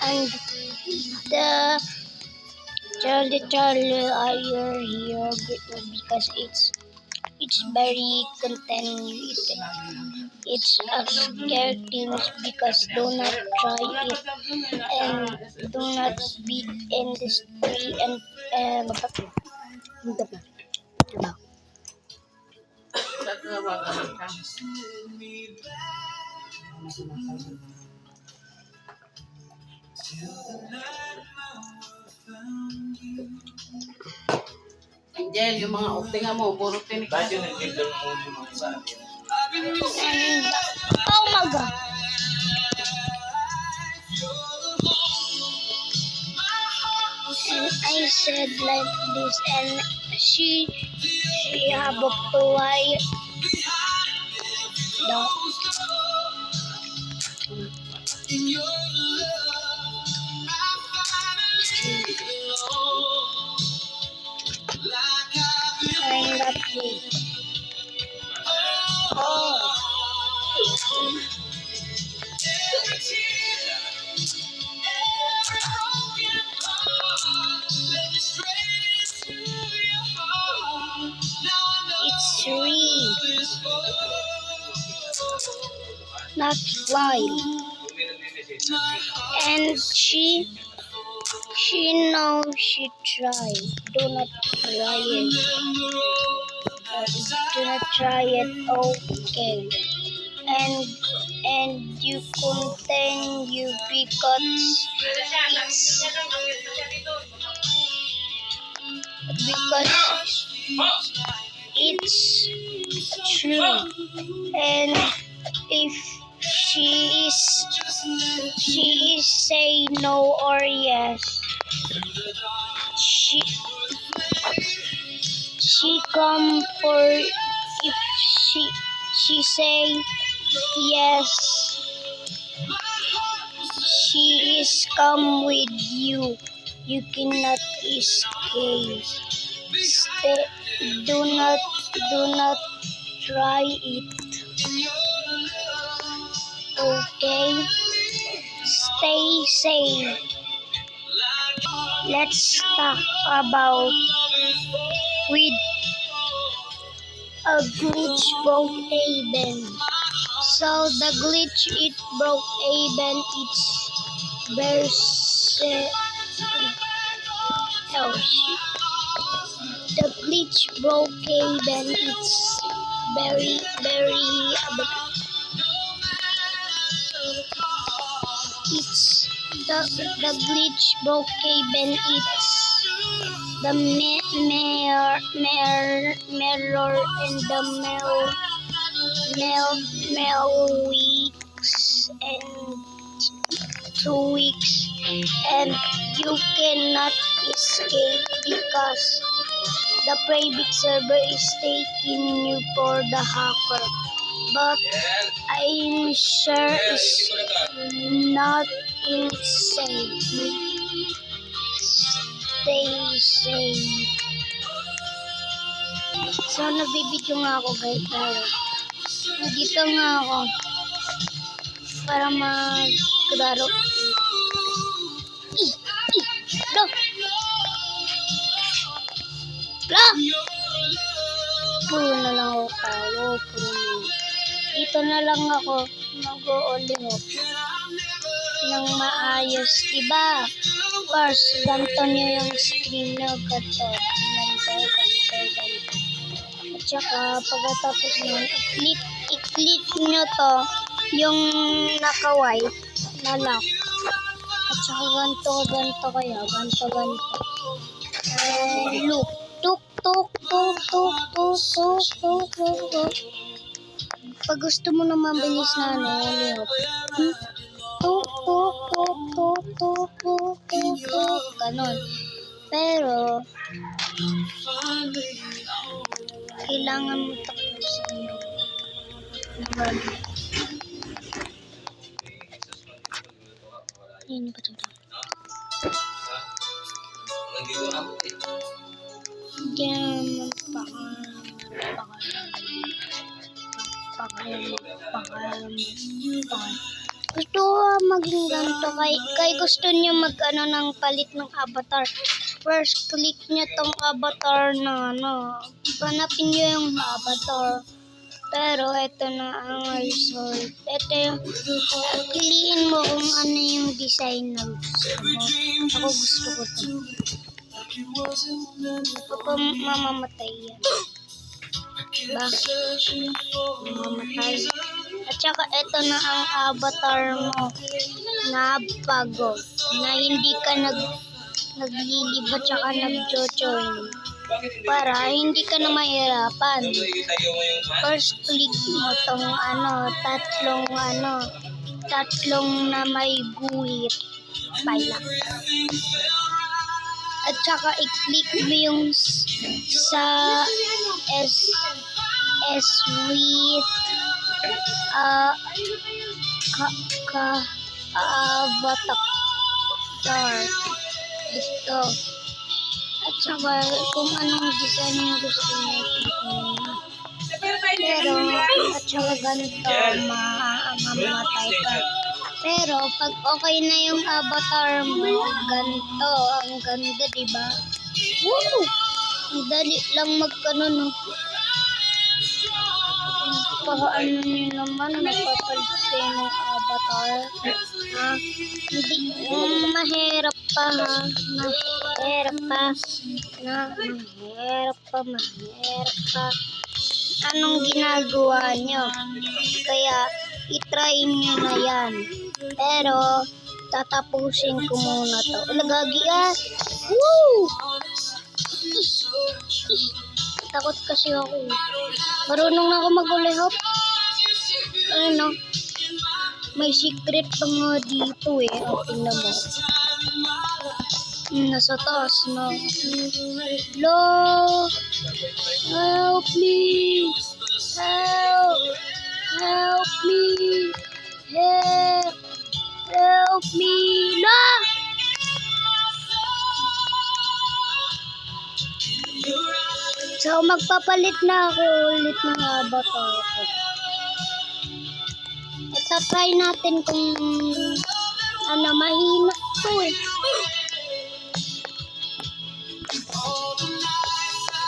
And the Charlie are here because it's very contaminated. It's a scare things because do not try it and do not beat in the street and Angel, yung mga optinga mo, puro tinik. Bakit yung nag-gender mo yung mga iba? oh my god. And I said like this and she habok to why the kind of thing. Oh, it's real, not fly. And she knows she try. Do not try it. Do not try it. Okay. And you continue because it's true. And if she is say no or yes, she come for if she say yes, she is come with you. You cannot escape. Do not try it. Okay? Stay safe. Let's talk about with a glitch broke Aben. So the glitch it broke Aben. It's very the glitch broke Aben. It's very it's the glitch broke Aben. It's the mirror and the male weeks and 2 weeks and you cannot escape because the private server is taking you for the hacker. But I'm sure it's not insane. Stay safe. So, nagbibidyo nga ako guys. Dito nga ako para magkalaro. Lo! Lo! Puro na lang ako tao. Dito na lang ako mag-o-olimot ng maayos. Diba? First, ganito nyo yung screen nyo. Ganito. At saka, pagkatapos nyo, i-click nyo to, yung naka-white na lock. At saka, ganito kaya. Ganito. Look. Tuk. Pag gusto mo naman bilis na lihop. Tuk. Ganon. Pero, kailangan mo tapusin yun. Hindi ba ito? Gusto ko maging ganito. Kay gusto niya mag-ano ng palit ng avatar. First, click niya tong avatar na ano. Hanapin niyo yung avatar. Pero ito na ang result. Ito yung piliin mo kung ano yung design na gusto mo. Ako gusto ko ito. Ako mamamatay yan. Diba? Mamamatay. At saka ito na ang avatar mo na bago. Na hindi ka naglilib at saka nag-join. Para hindi ka na mahirapan. First click mo tong tatlong na may guhit pala. At saka i-click mo yung sa S with avatar. Ito. At saka kung anong design yung gusto mo, i-click mo yun. Pero, at saka ganito, mamamatay ka. Pero, pag okay na yung avatar mo, ganito, ang ganda, diba? Woo! Ang dali lang magkano, no? Ano nyo naman, mapapalit kayo ng avatar. Ha? Hindi, mahirap pa, ha? Mahirap pa. Anong ginagawa nyo? Kaya, itry nyo na yan. Pero, tatapusin ko muna to. Lagagi ah! Woo! Takot kasi ako. Marunong na ako mag-ulihop. Ano? May secret pa nga dito eh. O, tingnan mo. Nasa taas na. Lo! Help me! Help me! Help me! La! So, magpapalit na ako ulit ng avatar ko. Ito, try natin kung mahina to eh.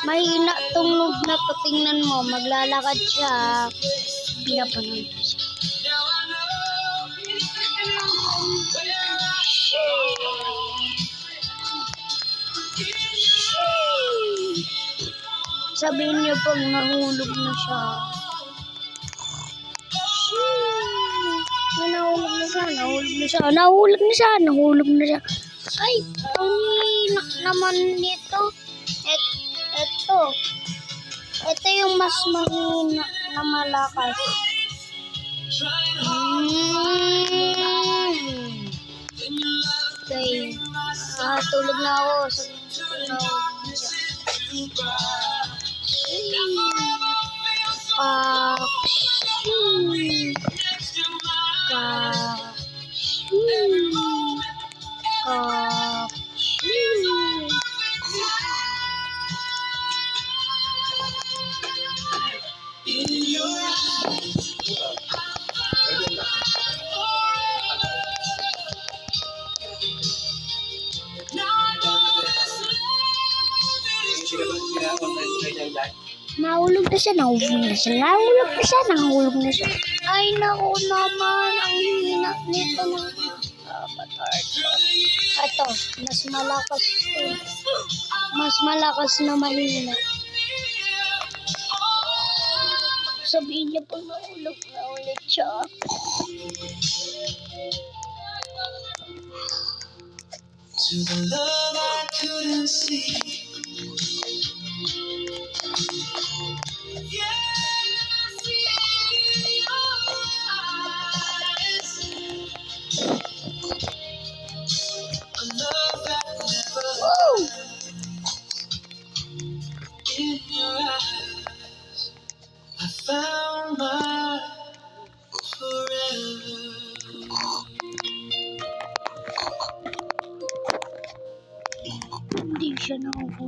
Mahina tong noob na to. Tingnan mo, maglalakad siya. Pinapanood ko siya. Sabihin niyo pag nahulog na siya. Nahulog na siya. Ay, ang hina naman nito. Ito yung mas mahina na malakas. Okay. Tulog na ako. Nahulog na siya. Ay, naku naman. Ang hina nito ng avatar. Ito, mas malakas to. Mas malakas na mahina. Sabihin niya pag nahulog na ulit siya. To the love I couldn't see. Hindi siya nahulog.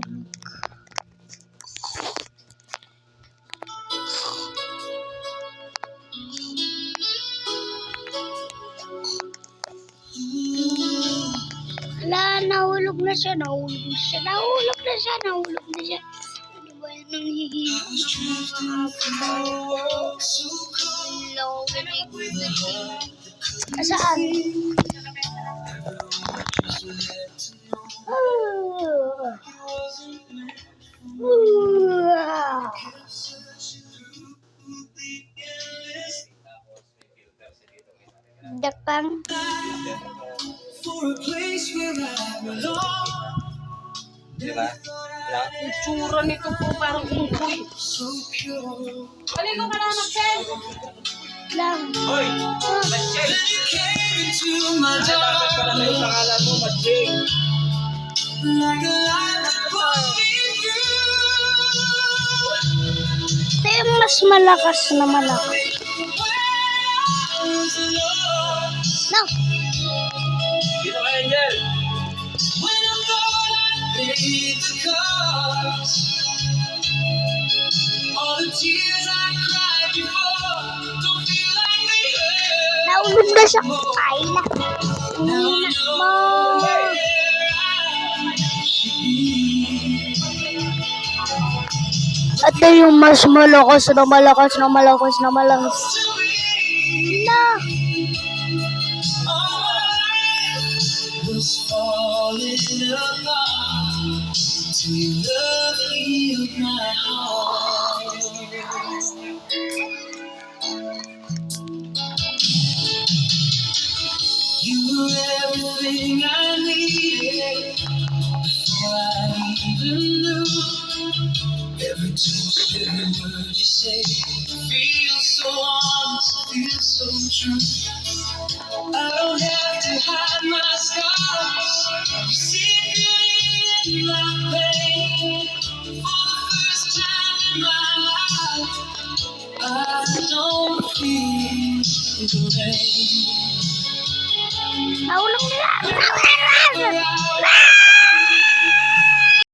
Ala, nahulog na siya. Nahulog na siya. Nahulog na siya. Nahulog na siya. Ano ba yan? Nanghihina na Asaan? Dakang. Di ba? Lang. Yung tsura nito po parang ungkoy. Halika ka na, Maxel. Lang. Hoy! Matching! Bakit pala na yung pangalan mo, Matching? Ito yung mas malakas na malakas. No. Dito ka, Angel! Nahulog na siya. Ay na. Hina mo. Ito yung mas malakas na malakas na malakas na malakas. Na. You were everything I needed before I even knew. Every touch, every word you say feels so honest, feels so true. I don't have to hide my scars. You see beauty in my pain. For the first time in my life, I don't feel the rain. Nahulog na siya.